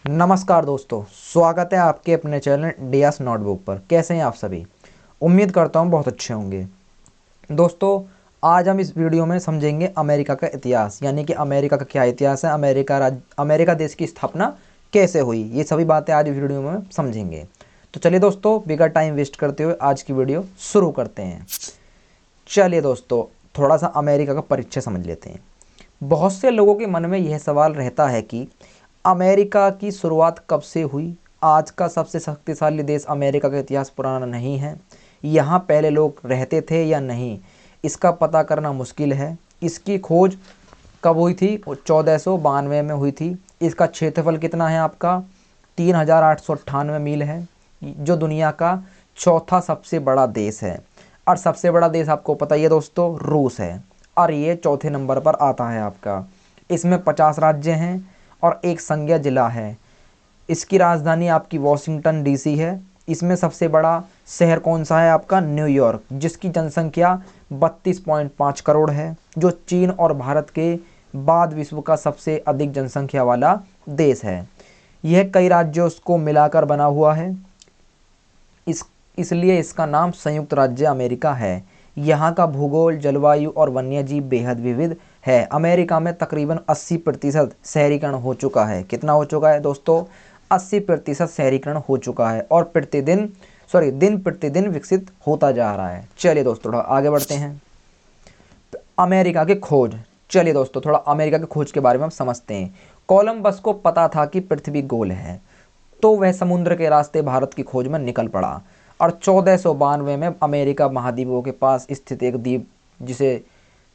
नमस्कार दोस्तों, स्वागत है आपके अपने चैनल डियास नोटबुक पर। कैसे हैं आप सभी? उम्मीद करता हूं बहुत अच्छे होंगे। दोस्तों, आज हम इस वीडियो में समझेंगे अमेरिका का इतिहास, यानी कि अमेरिका का क्या इतिहास है, अमेरिका देश की स्थापना कैसे हुई, ये सभी बातें आज इस वीडियो में समझेंगे। तो चलिए दोस्तों, बिगर टाइम वेस्ट करते हुए आज की वीडियो शुरू करते हैं। चलिए दोस्तों, थोड़ा सा अमेरिका का परिचय समझ लेते हैं। बहुत से लोगों के मन में यह सवाल रहता है कि अमेरिका की शुरुआत कब से हुई। आज का सबसे शक्तिशाली देश अमेरिका का इतिहास पुराना नहीं है। यहाँ पहले लोग रहते थे या नहीं, इसका पता करना मुश्किल है। इसकी खोज कब हुई थी? 1492 में हुई थी। इसका क्षेत्रफल कितना है आपका? 3898 मील है, जो दुनिया का चौथा सबसे बड़ा देश है। और सबसे बड़ा देश आपको पता ही है दोस्तों, रूस है, और ये चौथे नंबर पर आता है आपका। इसमें 50 राज्य हैं और एक संघीय जिला है। इसकी राजधानी आपकी वॉशिंगटन डीसी है। इसमें सबसे बड़ा शहर कौन सा है आपका? न्यूयॉर्क, जिसकी जनसंख्या 32.5 करोड़ है, जो चीन और भारत के बाद विश्व का सबसे अधिक जनसंख्या वाला देश है। यह कई राज्यों को मिलाकर बना हुआ है, इसलिए इसका नाम संयुक्त राज्य अमेरिका है। यहाँ का भूगोल, जलवायु और वन्यजीव बेहद विविध है। अमेरिका में तकरीबन 80% शहरीकरण हो चुका है। कितना हो चुका है दोस्तों? 80% शहरीकरण हो चुका है और दिन प्रतिदिन विकसित होता जा रहा है। चलिए दोस्तों, थोड़ा आगे बढ़ते हैं। अमेरिका की खोज। चलिए दोस्तों, थोड़ा अमेरिका की खोज के बारे में हम समझते हैं। कोलंबस को पता था कि पृथ्वी गोल है, तो वह समुद्र के रास्ते भारत की खोज में निकल पड़ा और 1492 में अमेरिका महाद्वीपों के पास स्थित एक द्वीप, जिसे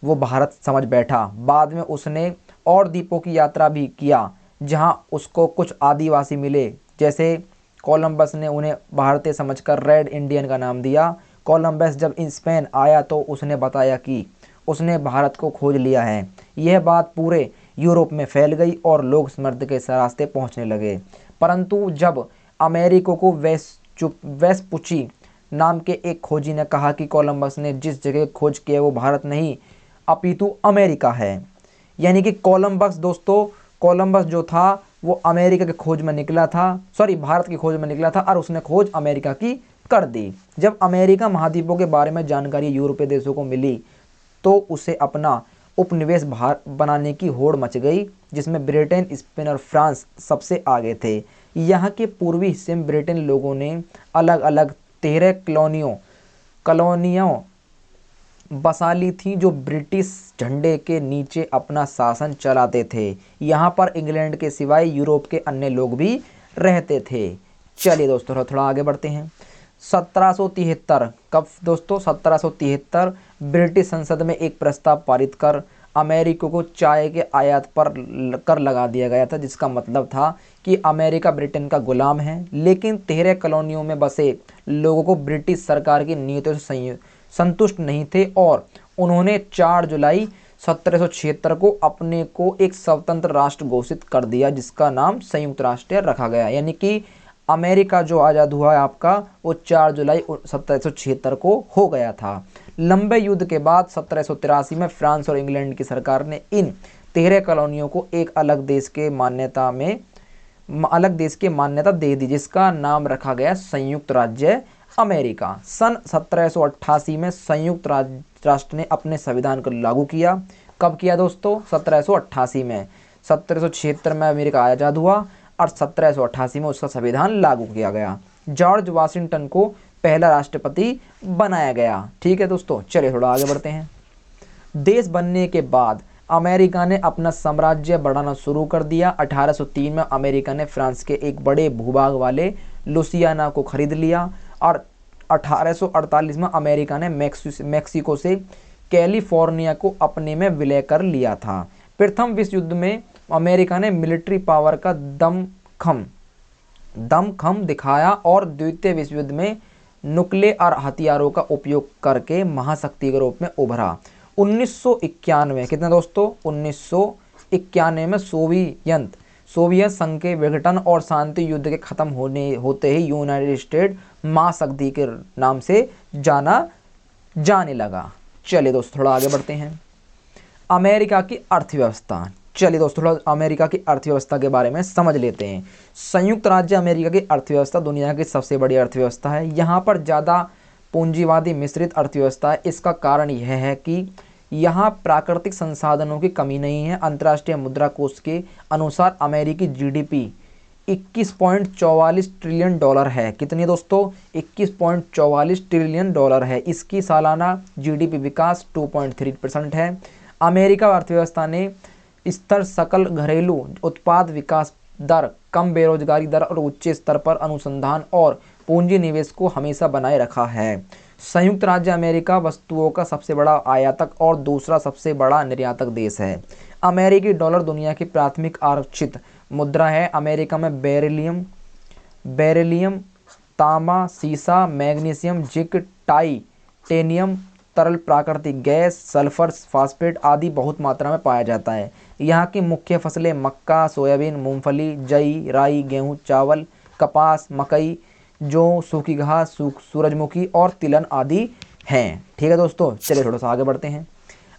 वो भारत समझ बैठा। बाद में उसने और द्वीपों की यात्रा भी किया, जहां उसको कुछ आदिवासी मिले, जैसे कोलंबस ने उन्हें भारतीय समझकर रेड इंडियन का नाम दिया। कोलंबस जब स्पेन आया तो उसने बताया कि उसने भारत को खोज लिया है। यह बात पूरे यूरोप में फैल गई और लोग समुद्र के रास्ते पहुंचने लगे। परंतु जब अमेरिका को वेस्पुची नाम के एक खोजी ने कहा कि कोलंबस ने जिस जगह खोज की है वो भारत नहीं अपितु अमेरिका है, यानी कि कोलंबस जो था वो अमेरिका की खोज में निकला था, भारत की खोज में निकला था, और उसने खोज अमेरिका की कर दी। जब अमेरिका महाद्वीपों के बारे में जानकारी यूरोपीय देशों को मिली तो उसे अपना उपनिवेश बनाने की होड़ मच गई, जिसमें ब्रिटेन, स्पेन और फ्रांस सबसे आगे थे। यहाँ के पूर्वी हिस्से में ब्रिटेन लोगों ने अलग अलग 13 कॉलोनियों बसा ली थी, जो ब्रिटिश झंडे के नीचे अपना शासन चलाते थे। यहाँ पर इंग्लैंड के सिवाय यूरोप के अन्य लोग भी रहते थे। चलिए दोस्तों, थोड़ा आगे बढ़ते हैं। 1773 कब दोस्तों? 1773 ब्रिटिश संसद में एक प्रस्ताव पारित कर अमेरिका को चाय के आयात पर कर लगा दिया गया था, जिसका मतलब था कि अमेरिका ब्रिटेन का गुलाम है। लेकिन 13 कॉलोनियों में बसे लोगों को ब्रिटिश सरकार की नीतियों से संतुष्ट नहीं थे और उन्होंने 4 जुलाई 1776 को अपने को एक स्वतंत्र राष्ट्र घोषित कर दिया, जिसका नाम संयुक्त राष्ट्र रखा गया। यानी कि अमेरिका जो आज़ाद हुआ है आपका, वो 4 जुलाई 1776 को हो गया था। लंबे युद्ध के बाद 1783 में फ्रांस और इंग्लैंड की सरकार ने इन 13 कॉलोनियों को एक अलग देश के मान्यता दे दी, जिसका नाम रखा गया संयुक्त राज्य अमेरिका। सन 1788 में संयुक्त राष्ट्र ने अपने संविधान को लागू किया। कब किया दोस्तों? 1788 में। 1776 में अमेरिका आज़ाद हुआ और 1788 में उसका संविधान लागू किया गया। जॉर्ज वाशिंगटन को पहला राष्ट्रपति बनाया गया। ठीक है दोस्तों, चलिए थोड़ा आगे बढ़ते हैं। देश बनने के बाद अमेरिका ने अपना साम्राज्य बढ़ाना शुरू कर दिया। 1803 में अमेरिका ने फ्रांस के एक बड़े भूभाग वाले लुसियाना को खरीद लिया और 1848 में अमेरिका ने मैक्सिको से कैलिफोर्निया को अपने में विलय कर लिया था। प्रथम विश्व युद्ध में अमेरिका ने मिलिट्री पावर का दमखम दिखाया और द्वितीय विश्व युद्ध में नुक्लेयर हथियारों का उपयोग करके महाशक्ति के रूप में उभरा। 1991 कितना दोस्तों? 1991 में सोवियत संघ के विघटन और शांति युद्ध के खत्म होते ही यूनाइटेड स्टेट महाशक्ति के नाम से जाने लगा। चलिए दोस्तों, थोड़ा आगे बढ़ते हैं। अमेरिका की अर्थव्यवस्था। चलिए दोस्तों थोड़ा अमेरिका की अर्थव्यवस्था के बारे में समझ लेते हैं। संयुक्त राज्य अमेरिका की अर्थव्यवस्था दुनिया की सबसे बड़ी अर्थव्यवस्था है। यहाँ पर ज़्यादा पूंजीवादी मिश्रित अर्थव्यवस्था है। इसका कारण यह है कि यहाँ प्राकृतिक संसाधनों की कमी नहीं है। अंतर्राष्ट्रीय मुद्रा कोष के अनुसार अमेरिकी जीडीपी 21.44 ट्रिलियन डॉलर है। कितनी दोस्तों? 21.44 ट्रिलियन डॉलर है। इसकी सालाना जीडीपी विकास 2.3% है। अमेरिका अर्थव्यवस्था ने स्तर सकल घरेलू उत्पाद विकास दर, कम बेरोजगारी दर और उच्च स्तर पर अनुसंधान और पूंजी निवेश को हमेशा बनाए रखा है। संयुक्त राज्य अमेरिका वस्तुओं का सबसे बड़ा आयातक और दूसरा सबसे बड़ा निर्यातक देश है। अमेरिकी डॉलर दुनिया की प्राथमिक आरक्षित मुद्रा है। अमेरिका में बेरिलियम, तांबा, सीसा, मैग्नीशियम, जिंक, टाइटेनियम, तरल प्राकृतिक गैस, सल्फर, फास्फेट आदि बहुत मात्रा में पाया जाता है। यहाँ की मुख्य फसलें मक्का, सोयाबीन, मूंगफली, जई, राई, गेहूँ, चावल, कपास, मकई, जौ, सूखी घास, सूरजमुखी और तिलहन आदि हैं। ठीक है दोस्तों, चलिए थोड़ा सा आगे बढ़ते हैं।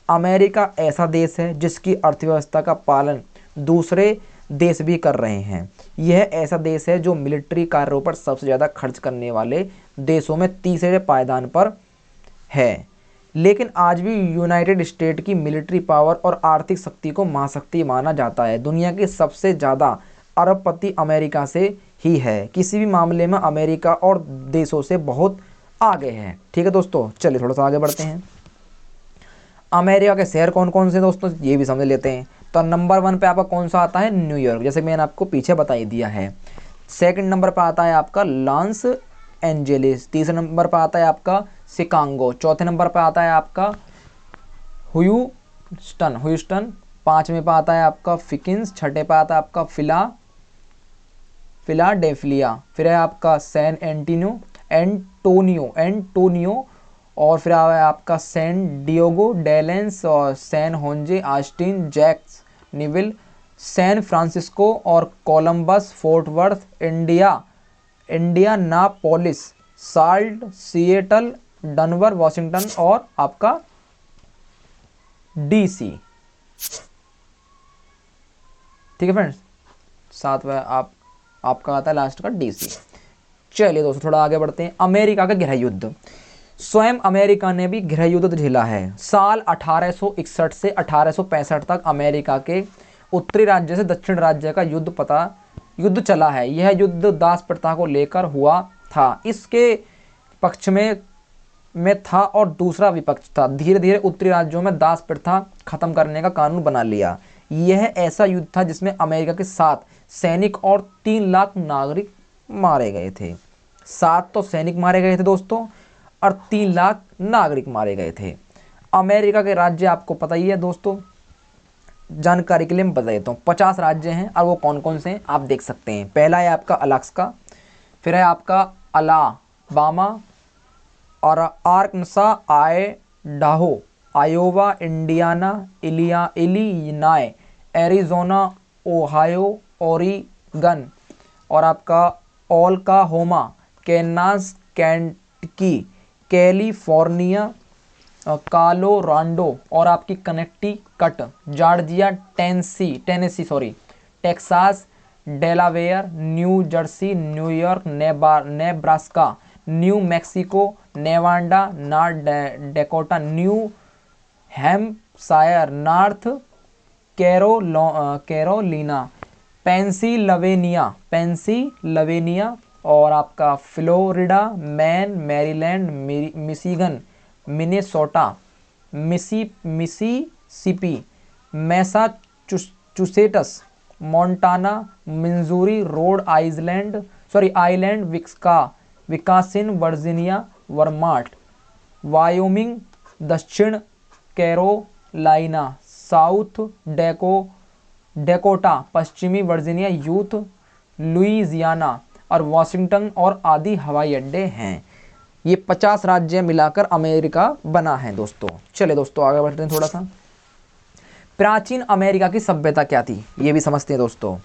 अमेरिका ऐसा देश है जिसकी अर्थव्यवस्था का पालन दूसरे देश भी कर रहे हैं। यह ऐसा देश है जो मिलिट्री कार्यों पर सबसे ज़्यादा खर्च करने वाले देशों में तीसरे पायदान पर है। लेकिन आज भी यूनाइटेड स्टेट की मिलिट्री पावर और आर्थिक शक्ति को महाशक्ति माना जाता है। दुनिया के सबसे ज़्यादा अरबपति अमेरिका से ही है। किसी भी मामले में अमेरिका और देशों से बहुत आगे है। ठीक है दोस्तों, चलिए थोड़ा सा आगे बढ़ते हैं। अमेरिका के शहर कौन कौन से दोस्तों, ये भी समझ लेते हैं। तो नंबर 1 पे आपका कौन सा आता है? न्यूयॉर्क, जैसे मैंने आपको पीछे बता ही दिया है। सेकंड नंबर पर आता है आपका लॉस एंजेलिस। तीसरे नंबर पर आता है आपका शिकागो। चौथे नंबर पर आता है आपका ह्यूस्टन। पांचवें पर आता है आपका फिकिंस। छठे पर आता है आपका फिलाडेल्फिया। फिर है आपका सैन एंटोनियो और फिर है आपका सैन डिएगो, डेलेंस और San Jose, Austin, Jacksonville, San Francisco और Columbus, Fort Worth, Indianapolis, Salt, Seattle, Denver, Washington और आपका डीसी। ठीक है फ्रेंड्स, सातवां आपका आता है लास्ट का डीसी। चलिए दोस्तों थोड़ा आगे बढ़ते हैं। अमेरिका का गृह युद्ध। स्वयं अमेरिका ने भी गृह युद्ध झेला है। साल 1861 से 1865 तक अमेरिका के उत्तरी राज्य से दक्षिण राज्य का युद्ध चला है। यह युद्ध दास प्रथा को लेकर हुआ था। इसके पक्ष में था और दूसरा विपक्ष था। धीरे धीरे उत्तरी राज्यों में दास प्रथा खत्म करने का कानून बना लिया। यह ऐसा युद्ध था जिसमें अमेरिका के 7 सैनिक और 3 लाख नागरिक मारे गए थे। 7 तो सैनिक मारे गए थे दोस्तों और 3 लाख नागरिक मारे गए थे। अमेरिका के राज्य आपको पता ही है दोस्तों, जानकारी के लिए मैं बता देता हूँ। 50 राज्य हैं और वो कौन कौन से हैं आप देख सकते हैं। पहला है आपका अलास्का, फिर है आपका अलाबामा और Arkansas, Idaho, Iowa, Indiana, Illinois, Arizona, Ohio, Oregon और आपका Oklahoma, Kansas, Kentucky, California, Colorado और आपकी Connecticut, Georgia, Tennessee, Texas, Delaware, New Jersey, New York, Nebraska, New Mexico, Nevada, North Dakota, New Hampshire, North Carolina, Pennsylvania और आपका Florida, Maine, Maryland, Michigan, Minnesota, Mississippi, Massachusetts, Montana, Missouri, Rhode Island, Wisconsin, Virginia, Vermont, Wyoming, दक्षिण Carolina, South Dakota, पश्चिमी Virginia, Utah Louisiana और Washington और आदि हवाई अड्डे हैं। ये 50 राज्य मिलाकर अमेरिका बना है दोस्तों। चलिए दोस्तों आगे बढ़ते हैं थोड़ा सा। प्राचीन अमेरिका की सभ्यता क्या थी ये भी समझते हैं दोस्तों।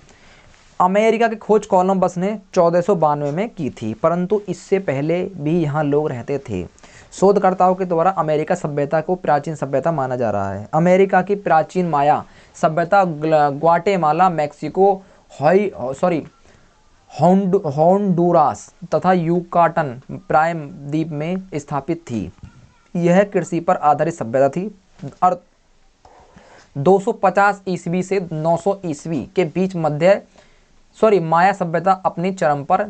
अमेरिका की खोज कोलंबस ने 1492 में की थी, परंतु इससे पहले भी यहाँ लोग रहते थे। शोधकर्ताओं के द्वारा अमेरिका सभ्यता को प्राचीन सभ्यता माना जा रहा है। अमेरिका की प्राचीन माया सभ्यता ग्वाटेमाला, मैक्सिको, होंडुरास तथा यूकाटन प्रायम द्वीप में स्थापित थी। यह कृषि पर आधारित सभ्यता थी और 250 ईस्वी से 900 ईस्वी के बीच माया सभ्यता अपनी चरम पर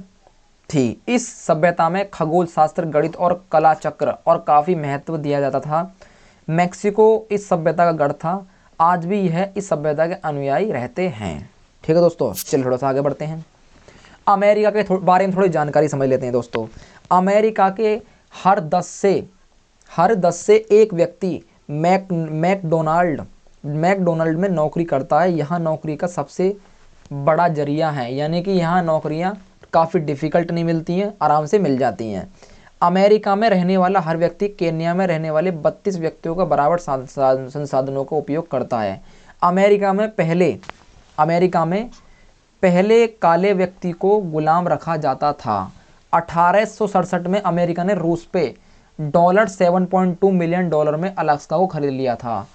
थी। इस सभ्यता में खगोल शास्त्र, गणित और कला चक्र और काफ़ी महत्व दिया जाता था। मैक्सिको इस सभ्यता का गढ़ था। आज भी यह इस सभ्यता के अनुयायी रहते हैं। ठीक है दोस्तों, चलिए थोड़ा सा आगे बढ़ते हैं। अमेरिका के बारे में थोड़ी जानकारी समझ लेते हैं दोस्तों। अमेरिका के हर 10 से एक व्यक्ति मैकडोनाल्ड में नौकरी करता है। यहाँ नौकरी का सबसे बड़ा जरिया है, यानी कि यहाँ नौकरियाँ काफ़ी डिफ़िकल्ट नहीं मिलती हैं, आराम से मिल जाती हैं। अमेरिका में रहने वाला हर व्यक्ति केन्या में रहने वाले 32 व्यक्तियों का बराबर संसाधनों का उपयोग करता है। अमेरिका में पहले काले व्यक्ति को गुलाम रखा जाता था। 1867 में अमेरिका ने रूस पे $7.2 मिलियन में अलास्का को खरीद लिया था।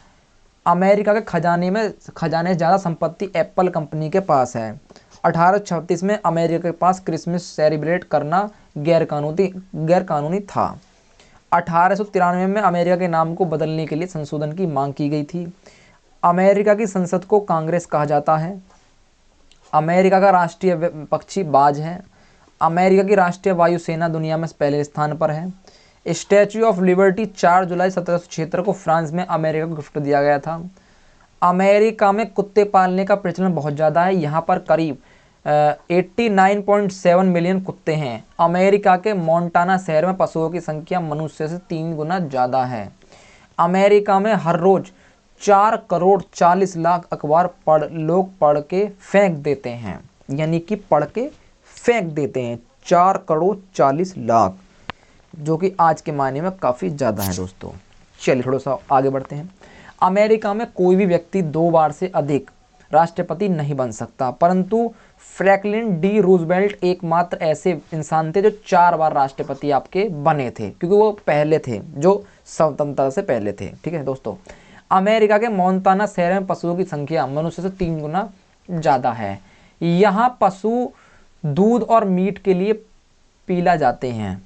अमेरिका के खजाने ज़्यादा संपत्ति एप्पल कंपनी के पास है। 1836 में अमेरिका के पास क्रिसमस सेलिब्रेट करना गैरकानूनी था। 1893 में अमेरिका के नाम को बदलने के लिए संशोधन की मांग की गई थी। अमेरिका की संसद को कांग्रेस कहा जाता है। अमेरिका का राष्ट्रीय पक्षी बाज है। अमेरिका की राष्ट्रीय वायुसेना दुनिया में पहले स्थान पर है। स्टैच्यू ऑफ लिबर्टी 4 जुलाई 1776 को फ्रांस में अमेरिका को गिफ्ट दिया गया था। अमेरिका में कुत्ते पालने का प्रचलन बहुत ज़्यादा है। यहाँ पर करीब 89.7 मिलियन कुत्ते हैं। अमेरिका के मोंटाना शहर में पशुओं की संख्या मनुष्य से 3 गुना ज़्यादा है। अमेरिका में हर रोज़ 4 करोड़ 40 लाख अखबार लोग पढ़ के फेंक देते हैं, यानी कि पढ़ के फेंक देते हैं 4 करोड़ 40 लाख, जो कि आज के मायने में काफ़ी ज़्यादा है दोस्तों। चलिए थोड़ा सा आगे बढ़ते हैं। अमेरिका में कोई भी व्यक्ति 2 बार से अधिक राष्ट्रपति नहीं बन सकता, परंतु फ्रैंकलिन डी रूजवेल्ट एकमात्र ऐसे इंसान थे जो 4 बार राष्ट्रपति आपके बने थे, क्योंकि वो पहले थे जो स्वतंत्रता से पहले थे। ठीक है दोस्तों। अमेरिका के मोंटाना शहर में पशुओं की संख्या मनुष्य से 3 गुना ज़्यादा है। यहाँ पशु दूध और मीट के लिए पीला जाते हैं।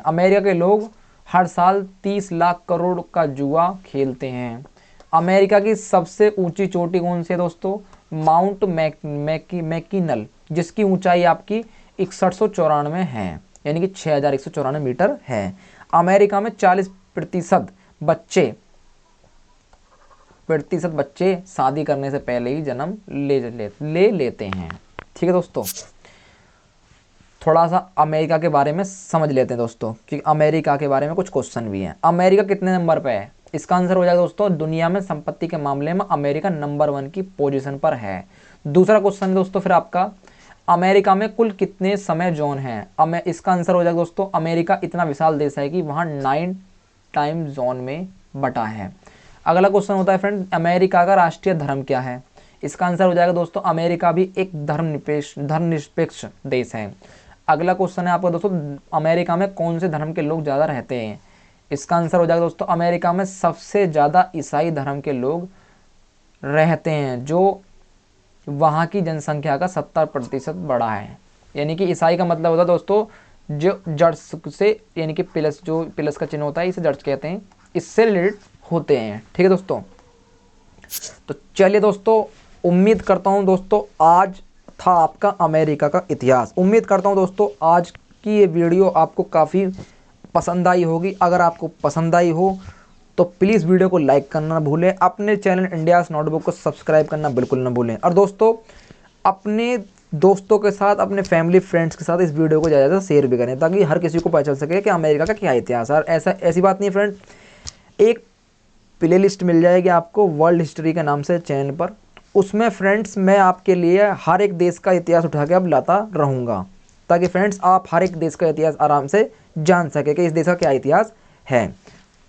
अमेरिका के लोग हर साल 30 लाख करोड़ का जुआ खेलते हैं। अमेरिका की सबसे ऊंची चोटी कौन सी है दोस्तों? माउंट मैकिनल, जिसकी ऊंचाई आपकी 6194 है, यानी कि 6194 मीटर है। अमेरिका में 40% बच्चे शादी करने से पहले ही जन्म ले लेते हैं। ठीक है दोस्तों, थोड़ा सा अमेरिका के बारे में समझ लेते हैं दोस्तों, क्योंकि अमेरिका के बारे में कुछ क्वेश्चन भी हैं। अमेरिका कितने नंबर पे है? इसका आंसर हो जाएगा दोस्तों, दुनिया में संपत्ति के मामले में अमेरिका नंबर 1 की पोजीशन पर है। दूसरा क्वेश्चन है दोस्तों फिर आपका, अमेरिका में कुल कितने समय जोन हैं? इसका आंसर हो जाएगा दोस्तों, अमेरिका इतना विशाल देश है कि वहाँ 9 टाइम जोन में बटा है। अगला क्वेश्चन होता है फ्रेंड, अमेरिका का राष्ट्रीय धर्म क्या है? इसका आंसर हो जाएगा दोस्तों, अमेरिका भी एक धर्मनिरपेक्ष देश है। अगला क्वेश्चन है आपका दोस्तों, अमेरिका में कौन से धर्म के लोग ज़्यादा रहते हैं? इसका आंसर हो जाएगा दोस्तों, अमेरिका में सबसे ज़्यादा ईसाई धर्म के लोग रहते हैं, जो वहाँ की जनसंख्या का 70% बड़ा है। यानी कि ईसाई का मतलब होता है दोस्तों जो जर्स से, यानी कि पिलस का चिन्ह होता है, इसे जर्स कहते हैं, इससे रिलेटेड होते हैं। ठीक है दोस्तों, तो चलिए दोस्तों, उम्मीद करता हूँ दोस्तों आज था आपका अमेरिका का इतिहास। उम्मीद करता हूँ दोस्तों आज की ये वीडियो आपको काफ़ी पसंद आई होगी। अगर आपको पसंद आई हो तो प्लीज़ वीडियो को लाइक करना ना भूलें, अपने चैनल इंडियाज़ नोटबुक को सब्सक्राइब करना बिल्कुल ना भूलें, और दोस्तों अपने दोस्तों के साथ, अपने फैमिली फ्रेंड्स के साथ इस वीडियो को ज़्यादा से शेयर भी करें, ताकि हर किसी को पता चल सके कि अमेरिका का क्या इतिहास है। और ऐसी बात नहीं है फ्रेंड, एक प्ले लिस्ट मिल जाएगी आपको वर्ल्ड हिस्ट्री के नाम से चैनल पर। उसमें फ्रेंड्स मैं आपके लिए हर एक देश का इतिहास उठा के अब लाता रहूँगा, ताकि फ्रेंड्स आप हर एक देश का इतिहास आराम से जान सके कि इस देश का क्या इतिहास है।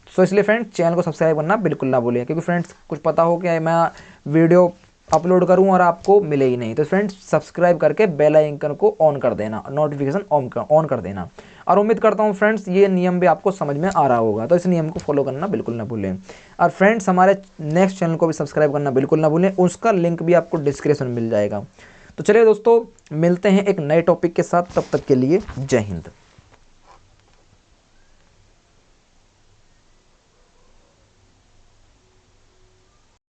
सो इसलिए फ्रेंड्स चैनल को सब्सक्राइब करना बिल्कुल ना भूलें, क्योंकि फ्रेंड्स कुछ पता हो कि मैं वीडियो अपलोड करूं और आपको मिले ही नहीं। तो फ्रेंड्स सब्सक्राइब करके बेल आइकन को ऑन कर देना, नोटिफिकेशन ऑन कर देना। और उम्मीद करता हूं फ्रेंड्स ये नियम भी आपको समझ में आ रहा होगा, तो इस नियम को फॉलो करना बिल्कुल ना भूलें। और फ्रेंड्स हमारे नेक्स्ट चैनल को भी सब्सक्राइब करना बिल्कुल ना भूलें, उसका लिंक भी आपको डिस्क्रिप्शन में मिल जाएगा। तो चलिए दोस्तों, मिलते हैं एक नए टॉपिक के साथ, तब तक के लिए जय हिंद।